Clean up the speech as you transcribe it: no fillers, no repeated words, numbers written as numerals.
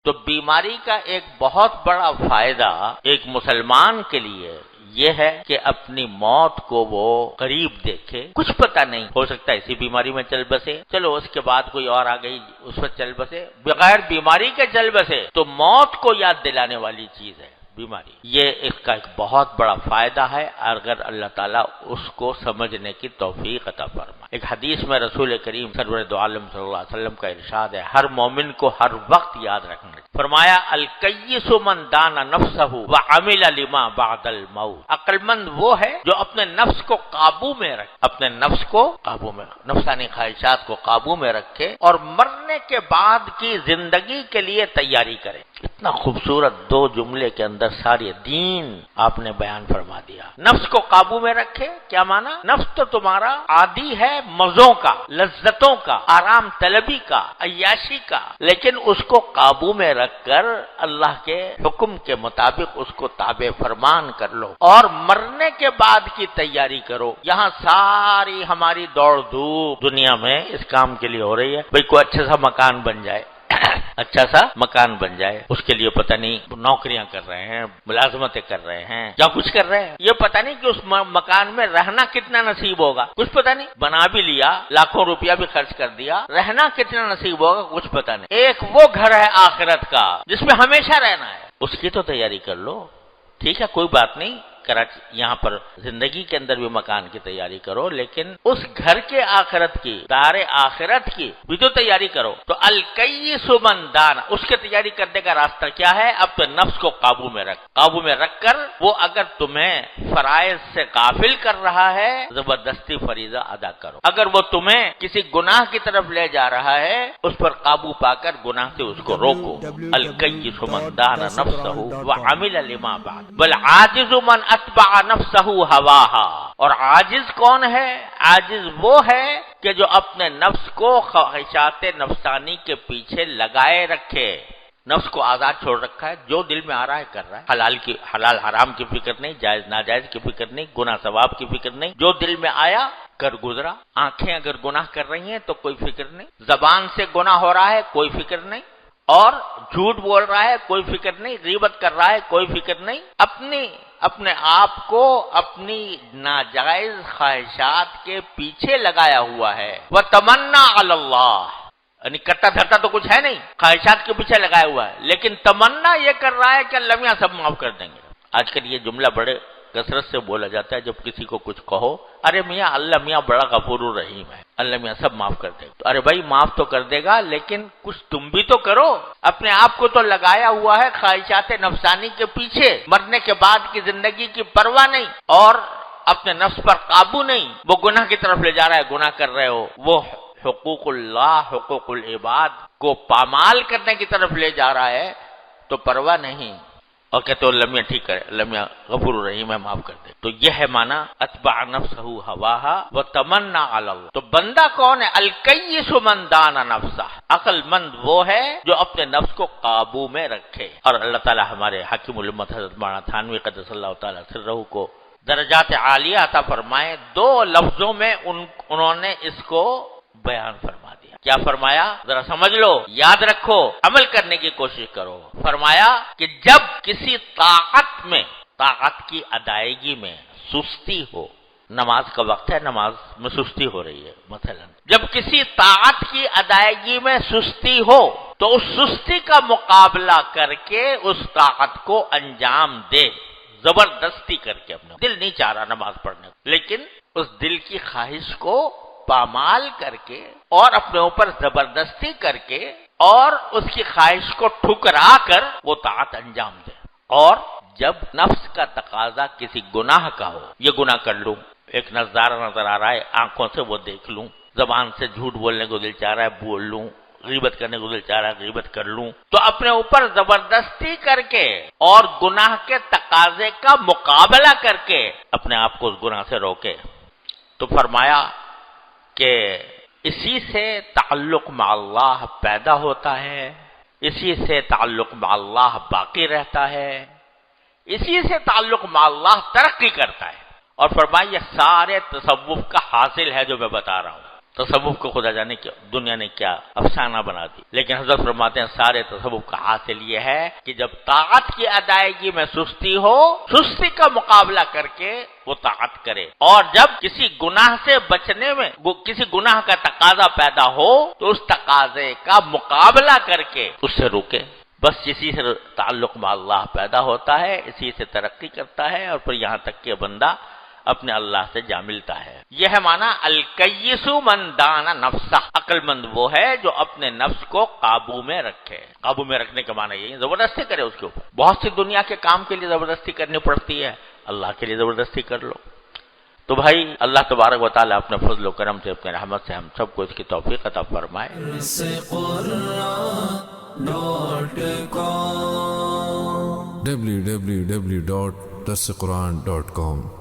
تو بیماری کا ایک بہت بڑا فائدہ ایک مسلمان کے لیے یہ ہے کہ اپنی موت کو وہ قریب دیکھے. کچھ پتہ نہیں، ہو سکتا ہے اسی بیماری میں چل بسے، چلو اس کے بعد کوئی اور آ گئی اس پر چل بسے، بغیر بیماری کے چل بسے. تو موت کو یاد دلانے والی چیز ہے بیماری. یہ اس کا ایک بہت بڑا فائدہ ہے اگر اللہ تعالیٰ اس کو سمجھنے کی توفیق عطا فرمائے. ایک حدیث میں رسول کریم سرور دو عالم صلی اللہ علیہ وسلم کا ارشاد ہے، ہر مومن کو ہر وقت یاد رکھنا ہے. فرمایا الکیس من دان نفسہ وعمل لما بعد الموت. عقل مند وہ ہے جو اپنے نفس کو قابو میں رکھے، اپنے نفس کو قابو میں، نفسانی خواہشات کو قابو میں رکھے اور مرنے کے بعد کی زندگی کے لیے تیاری کرے. اتنا خوبصورت دو جملے کے اندر ساری دین آپ نے بیان فرما دیا. نفس کو قابو میں رکھے کیا مانا؟ نفس تو تمہارا عادی ہے مزوں کا، لذتوں کا، آرام طلبی کا، عیاشی کا، لیکن اس کو قابو میں رکھ کر اللہ کے حکم کے مطابق اس کو تابع فرمان کر لو اور مرنے کے بعد کی تیاری کرو. یہاں ساری ہماری دوڑ دھوپ دنیا میں اس کام کے لیے ہو رہی ہے، بھئی کوئی اچھا سا مکان بن جائے، اچھا سا مکان بن جائے، اس کے لیے پتہ نہیں نوکریاں کر رہے ہیں، ملازمتیں کر رہے ہیں، یا کچھ کر رہے ہیں. یہ پتہ نہیں کہ اس مکان میں رہنا کتنا نصیب ہوگا، کچھ پتہ نہیں. بنا بھی لیا، لاکھوں روپیہ بھی خرچ کر دیا، رہنا کتنا نصیب ہوگا کچھ پتہ نہیں. ایک وہ گھر ہے آخرت کا جس میں ہمیشہ رہنا ہے، اس کی تو تیاری کر لو. ٹھیک ہے، کوئی بات نہیں، کراچی یہاں پر زندگی کے اندر بھی مکان کی تیاری کرو، لیکن اس گھر کے آخرت کی، دار آخرت کی بھی تو تیاری کرو. تو الکیس من دان، اس کے تیاری کرنے کا راستہ کیا ہے؟ اپنے نفس کو قابو میں رکھ، قابو میں رکھ کر وہ اگر تمہیں فرائض سے غافل کر رہا ہے زبردستی فریضہ ادا کرو. اگر وہ تمہیں کسی گناہ کی طرف لے جا رہا ہے اس پر قابو پا کر گناہ سے اس کو روکو. الکیس من دان نفسہ وعمل لما بعد بل عاجز من اتبع نفسہ ہواہا. اور عاجز کون ہے؟ عاجز وہ ہے کہ جو اپنے نفس کو خواہشات نفسانی کے پیچھے لگائے رکھے. نفس کو آزاد چھوڑ رکھا ہے، جو دل میں آ رہا ہے کر رہا ہے. حلال حرام کی فکر نہیں، جائز ناجائز کی فکر نہیں، گناہ ثواب کی فکر نہیں، جو دل میں آیا کر گزرا. آنکھیں اگر گناہ کر رہی ہیں تو کوئی فکر نہیں، زبان سے گناہ ہو رہا ہے کوئی فکر نہیں، اور جھوٹ بول رہا ہے کوئی فکر نہیں، غیبت کر رہا ہے کوئی فکر نہیں. اپنے آپ کو اپنی ناجائز خواہشات کے پیچھے لگایا ہوا ہے. وَتَمَنَّا عَلَى اللَّهِ، یعنی کٹا دھرتا تو کچھ ہے نہیں، خواہشات کے پیچھے لگایا ہوا ہے، لیکن تمنا یہ کر رہا ہے کہ اللہ میاں سب معاف کر دیں گے. آج کل یہ جملہ بڑے کثرت سے بولا جاتا ہے جب کسی کو کچھ کہو، ارے میاں اللہ میاں بڑا غفور الرحیم ہے، اللہ میاں سب معاف کر دے گا. تو ارے بھائی معاف تو کر دے گا، لیکن کچھ تم بھی تو کرو. اپنے آپ کو تو لگایا ہوا ہے خواہشات نفسانی کے پیچھے، مرنے کے بعد کی زندگی کی پرواہ نہیں اور اپنے نفس پر قابو نہیں. وہ گناہ کی طرف لے جا رہا ہے، گناہ کر رہے ہو، وہ حقوق اللہ، حقوق العباد کو پامال کرنے کی طرف لے جا رہا ہے تو پرواہ نہیں، اور کہتے ہو اللہ میاں ٹھیک ہے، اللہ میاں غفور الرحیم ہے معاف کر دے. تو یہ ہے معنی اتبع نفسہ ہواہا وتمنا علی اللہ. تو بندہ کون ہے؟ الکیس من دان نفسہ، عقل مند وہ ہے جو اپنے نفس کو قابو میں رکھے. اور اللہ تعالی ہمارے حاکم الامت حضرت مولانا تھانوی قدس اللہ تعالی سرہ کو درجات عالیہ عطا فرمائے. دو لفظوں میں انہوں نے اس کو بیان فرما دیا. کیا فرمایا؟ ذرا سمجھ لو، یاد رکھو، عمل کرنے کی کوشش کرو. فرمایا کہ جب کسی طاعت کی ادائیگی میں سستی ہو، نماز کا وقت ہے، نماز میں سستی ہو رہی ہے مثلا، جب کسی طاعت کی ادائیگی میں سستی ہو تو اس سستی کا مقابلہ کر کے اس طاعت کو انجام دے، زبردستی کر کے. اپنے دل نہیں چاہ رہا نماز پڑھنے، لیکن اس دل کی خواہش کو پامال کر کے اور اپنے اوپر زبردستی کر کے اور اس کی خواہش کو ٹھکرا کر وہ طاعت انجام دے. اور جب نفس کا تقاضا کسی گناہ کا ہو، یہ گناہ کر لوں، ایک نظارہ نظر آ رہا ہے آنکھوں سے وہ دیکھ لوں، زبان سے جھوٹ بولنے کو دل چاہ رہا ہے بول لوں، غیبت کرنے کو دل چاہ رہا ہے غیبت کر لوں، تو اپنے اوپر زبردستی کر کے اور گناہ کے تقاضے کا مقابلہ کر کے اپنے آپ کو اس گناہ سے روکے. تو فرمایا کہ اسی سے تعلق مع اللہ پیدا ہوتا ہے، اسی سے تعلق مع اللہ باقی رہتا ہے، اسی سے تعلق مع اللہ ترقی کرتا ہے. اور فرمایا یہ سارے تصوف کا حاصل ہے جو میں بتا رہا ہوں. تصوف کو خدا جانے کیا دنیا نے کیا افسانہ بنا دی، لیکن حضرت فرماتے ہیں سارے تصوف کا حاصل یہ ہے کہ جب طاعت کی ادائیگی میں سستی ہو، سستی کا مقابلہ کر کے وہ طاعت کرے، اور جب کسی گناہ سے بچنے میں کسی گناہ کا تقاضا پیدا ہو تو اس تقاضے کا مقابلہ کر کے اس سے روکے۔ بس اسی سے تعلق میں اللہ پیدا ہوتا ہے، اسی سے ترقی کرتا ہے، اور پھر یہاں تک کہ بندہ اپنے اللہ سے جا ملتا ہے۔ یہ ہے معنی الکیس من دان نفسہ، عقل مند وہ ہے جو اپنے نفس کو قابو میں رکھے۔ قابو میں رکھنے کا معنی یہی زبردستی کرے اس کے اوپر۔ بہت سی دنیا کے کام کے لیے زبردستی کرنی پڑتی ہے، اللہ کے لیے زبردستی کر لو۔ تو بھائی اللہ تبارک و تعالیٰ اپنے فضل و کرم سے، اپنے رحمت سے ہم سب کو اس کی توفیق عطا فرمائے۔ www.darsequran.com